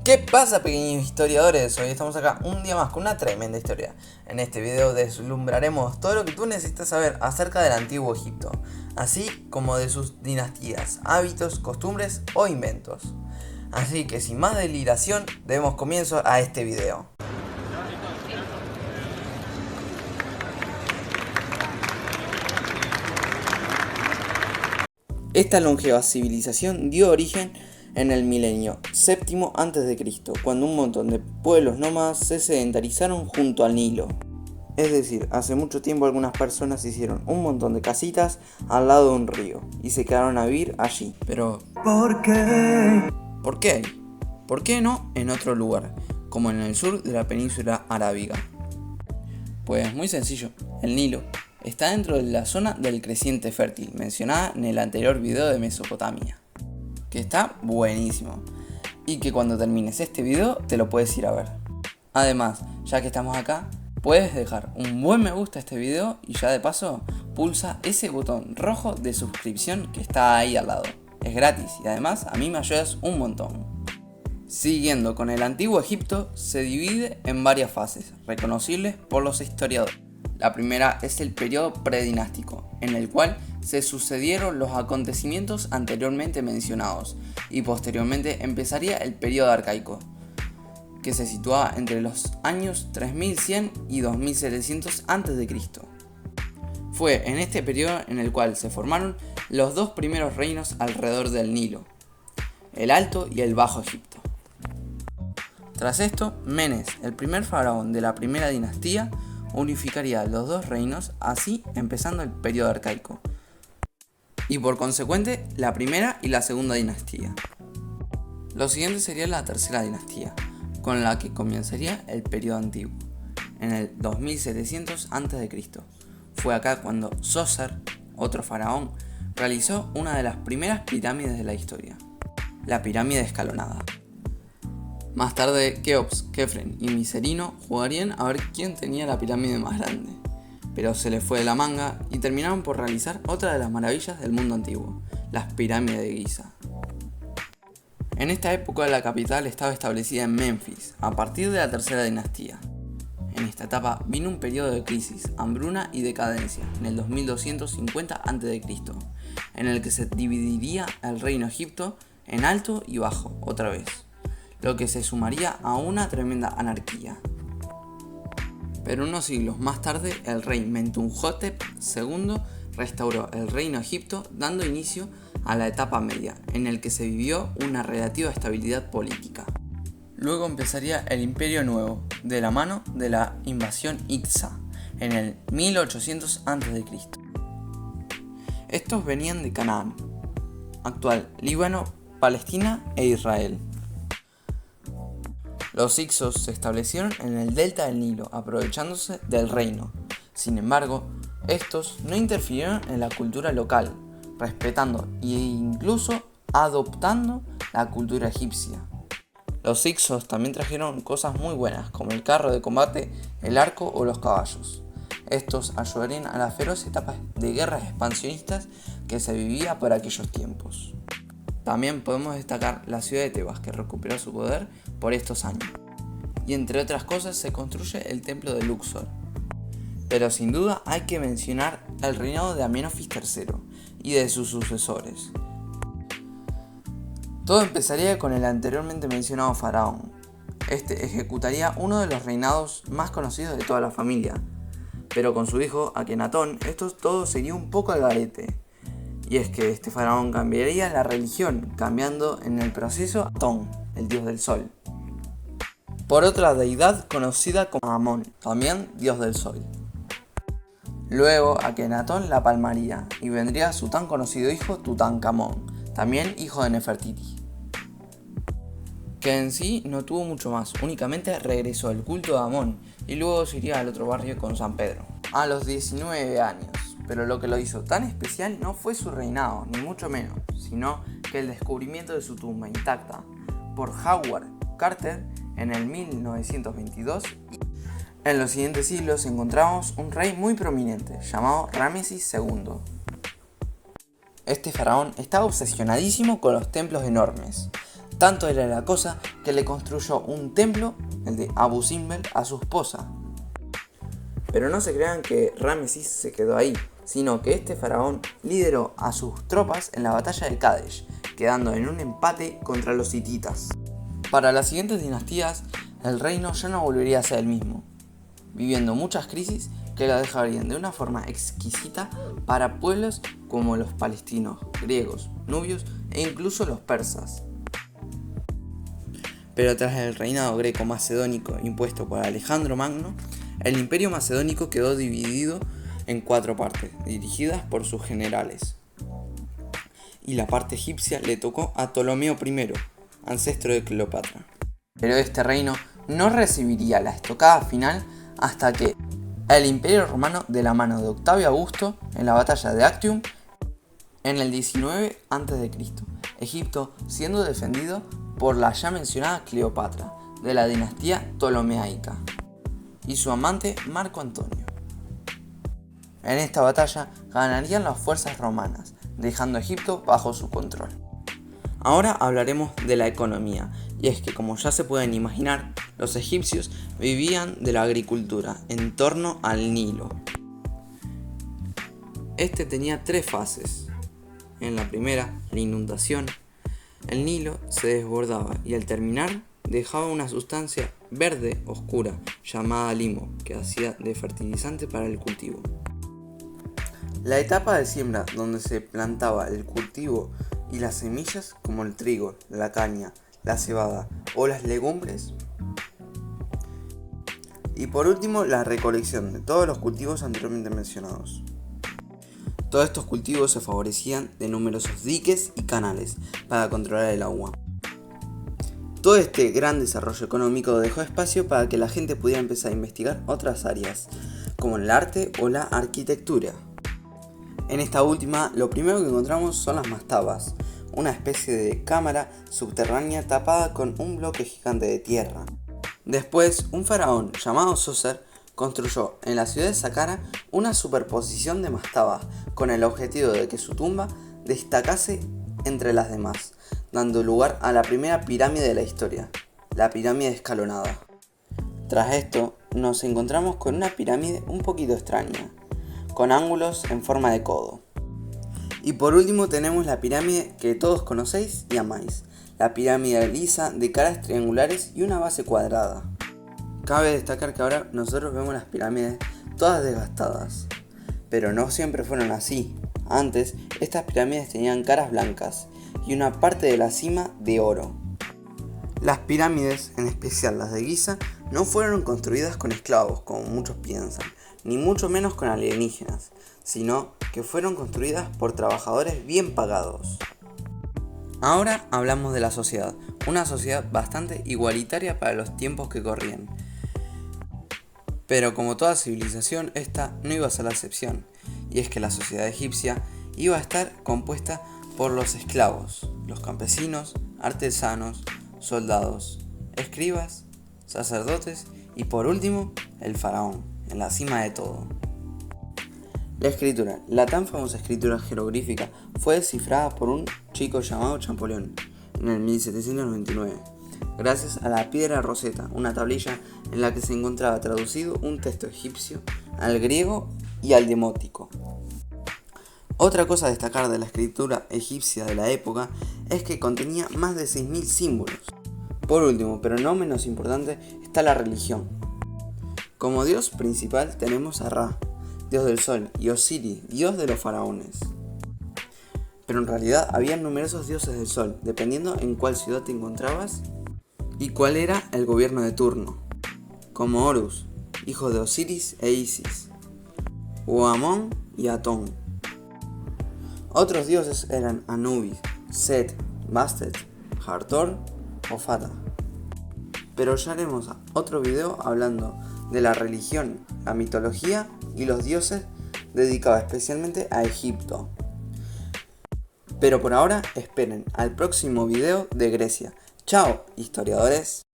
¿Qué pasa, pequeños historiadores? Hoy estamos acá un día más con una tremenda historia. En este video deslumbraremos todo lo que tú necesitas saber acerca del antiguo Egipto, así como de sus dinastías, hábitos, costumbres o inventos. Así que sin más deliración, demos comienzo a este video. Esta longeva civilización dio origen en el milenio séptimo a.C., cuando un montón de pueblos nómadas se sedentarizaron junto al Nilo. Es decir, hace mucho tiempo algunas personas hicieron un montón de casitas al lado de un río y se quedaron a vivir allí. Pero, ¿por qué? ¿Por qué? ¿Por qué no en otro lugar, como en el sur de la península arábiga? Pues muy sencillo, el Nilo está dentro de la zona del creciente fértil, mencionada en el anterior video de Mesopotamia, que está buenísimo, y que cuando termines este video te lo puedes ir a ver. Además, ya que estamos acá, puedes dejar un buen me gusta a este video y ya de paso pulsa ese botón rojo de suscripción que está ahí al lado. Es gratis y además a mí me ayudas un montón. Siguiendo con el antiguo Egipto, se divide en varias fases, reconocibles por los historiadores. La primera es el periodo predinástico, en el cual se sucedieron los acontecimientos anteriormente mencionados, y posteriormente empezaría el periodo arcaico, que se situaba entre los años 3100 y 2700 a.C. Fue en este periodo en el cual se formaron los dos primeros reinos alrededor del Nilo, el Alto y el Bajo Egipto. Tras esto, Menes, el primer faraón de la primera dinastía, unificaría los dos reinos, así empezando el periodo arcaico, y por consecuente la primera y la segunda dinastía. Lo siguiente sería la tercera dinastía, con la que comenzaría el periodo antiguo, en el 2700 a.C. Fue acá cuando Zoser, otro faraón, realizó una de las primeras pirámides de la historia, la pirámide escalonada. Más tarde, Keops, Kefren y Miserino jugarían a ver quién tenía la pirámide más grande, pero se les fue de la manga y terminaron por realizar otra de las maravillas del mundo antiguo, las pirámides de Giza. En esta época la capital estaba establecida en Memphis, a partir de la tercera dinastía. En esta etapa vino un periodo de crisis, hambruna y decadencia, en el 2250 a.C., en el que se dividiría el reino Egipto en alto y bajo otra vez, lo que se sumaría a una tremenda anarquía. Pero unos siglos más tarde, el rey Mentuhotep II restauró el reino Egipto, dando inicio a la etapa media, en el que se vivió una relativa estabilidad política. Luego empezaría el Imperio Nuevo, de la mano de la invasión Hicsa, en el 1800 a.C. Estos venían de Canaán, actual Líbano, Palestina e Israel. Los Hicsos se establecieron en el delta del Nilo, aprovechándose del reino. Sin embargo, estos no interfirieron en la cultura local, respetando e incluso adoptando la cultura egipcia. Los Hicsos también trajeron cosas muy buenas, como el carro de combate, el arco o los caballos. Estos ayudarían a la feroz etapa de guerras expansionistas que se vivía por aquellos tiempos. También podemos destacar la ciudad de Tebas, que recuperó su poder por estos años. Y entre otras cosas se construye el templo de Luxor. Pero sin duda hay que mencionar el reinado de Amenofis III y de sus sucesores. Todo empezaría con el anteriormente mencionado faraón. Este ejecutaría uno de los reinados más conocidos de toda la familia. Pero con su hijo Akenatón, esto todo sería un poco al garete. Y es que este faraón cambiaría la religión, cambiando en el proceso a Atón, el dios del sol, por otra deidad conocida como Amón, también dios del sol. Luego Akenatón la palmaría y vendría su tan conocido hijo Tutankamón, también hijo de Nefertiti, que en sí no tuvo mucho más, únicamente regresó el culto de Amón y luego se iría al otro barrio con San Pedro, a los 19 años. Pero lo que lo hizo tan especial no fue su reinado, ni mucho menos, sino que el descubrimiento de su tumba intacta por Howard Carter en el 1922. En los siguientes siglos encontramos un rey muy prominente llamado Ramesis II. Este faraón estaba obsesionadísimo con los templos enormes, Tanto era la cosa que le construyó un templo, el de Abu Simbel, a su esposa. Pero no se crean que Ramesis se quedó ahí, sino que este faraón lideró a sus tropas en la batalla de Kadesh, quedando en un empate contra los hititas. Para las siguientes dinastías, el reino ya no volvería a ser el mismo, viviendo muchas crisis que la dejarían de una forma exquisita para pueblos como los palestinos, griegos, nubios e incluso los persas. Pero tras el reinado greco-macedónico impuesto por Alejandro Magno, el imperio macedónico quedó dividido en 4 partes, dirigidas por sus generales. Y la parte egipcia le tocó a Ptolomeo I, ancestro de Cleopatra. Pero este reino no recibiría la estocada final hasta que el imperio romano, de la mano de Octavio Augusto, en la batalla de Actium, en el 19 a.C., Egipto siendo defendido por la ya mencionada Cleopatra, de la dinastía ptolomeica, y su amante Marco Antonio. En esta batalla ganarían las fuerzas romanas, dejando Egipto bajo su control. Ahora hablaremos de la economía, y es que, como ya se pueden imaginar, los egipcios vivían de la agricultura en torno al Nilo. Este tenía 3 fases. En la primera, la inundación, el Nilo se desbordaba y al terminar dejaba una sustancia verde oscura llamada limo, que hacía de fertilizante para el cultivo. La etapa de siembra, donde se plantaba el cultivo y las semillas como el trigo, la caña, la cebada o las legumbres. Y por último, la recolección de todos los cultivos anteriormente mencionados. Todos estos cultivos se favorecían de numerosos diques y canales para controlar el agua. Todo este gran desarrollo económico dejó espacio para que la gente pudiera empezar a investigar otras áreas, como el arte o la arquitectura. En esta última, lo primero que encontramos son las mastabas, una especie de cámara subterránea tapada con un bloque gigante de tierra. Después, un faraón llamado Zoser construyó en la ciudad de Saqqara una superposición de mastabas con el objetivo de que su tumba destacase entre las demás, dando lugar a la primera pirámide de la historia, la pirámide escalonada. Tras esto, nos encontramos con una pirámide un poquito extraña, con ángulos en forma de codo. Y por último tenemos la pirámide que todos conocéis y amáis, la pirámide lisa de caras triangulares y una base cuadrada. Cabe destacar que ahora nosotros vemos las pirámides todas desgastadas, pero no siempre fueron así. Antes, estas pirámides tenían caras blancas y una parte de la cima de oro. Las pirámides, en especial las de Giza, no fueron construidas con esclavos, como muchos piensan, ni mucho menos con alienígenas, sino que fueron construidas por trabajadores bien pagados. Ahora hablamos de la sociedad, una sociedad bastante igualitaria para los tiempos que corrían. Pero como toda civilización, esta no iba a ser la excepción, y es que la sociedad egipcia iba a estar compuesta por los esclavos, los campesinos, artesanos, soldados, escribas, sacerdotes y por último, el faraón, en la cima de todo. La escritura, la tan famosa escritura jeroglífica, fue descifrada por un chico llamado Champollion en el 1799. Gracias a la piedra Rosetta, una tablilla en la que se encontraba traducido un texto egipcio al griego y al demótico. Otra cosa a destacar de la escritura egipcia de la época es que contenía más de 6.000 símbolos. Por último, pero no menos importante, está la religión. Como dios principal tenemos a Ra, dios del sol, y Osiris, dios de los faraones. Pero en realidad había numerosos dioses del sol, dependiendo en cuál ciudad te encontrabas y cuál era el gobierno de turno, como Horus, hijo de Osiris e Isis, o Amón y Atón. Otros dioses eran Anubis, Set, Bastet, Hathor o Fata. Pero ya haremos otro video hablando de la religión, la mitología y los dioses dedicados especialmente a Egipto. Pero por ahora esperen al próximo video de Grecia. ¡Chao, historiadores!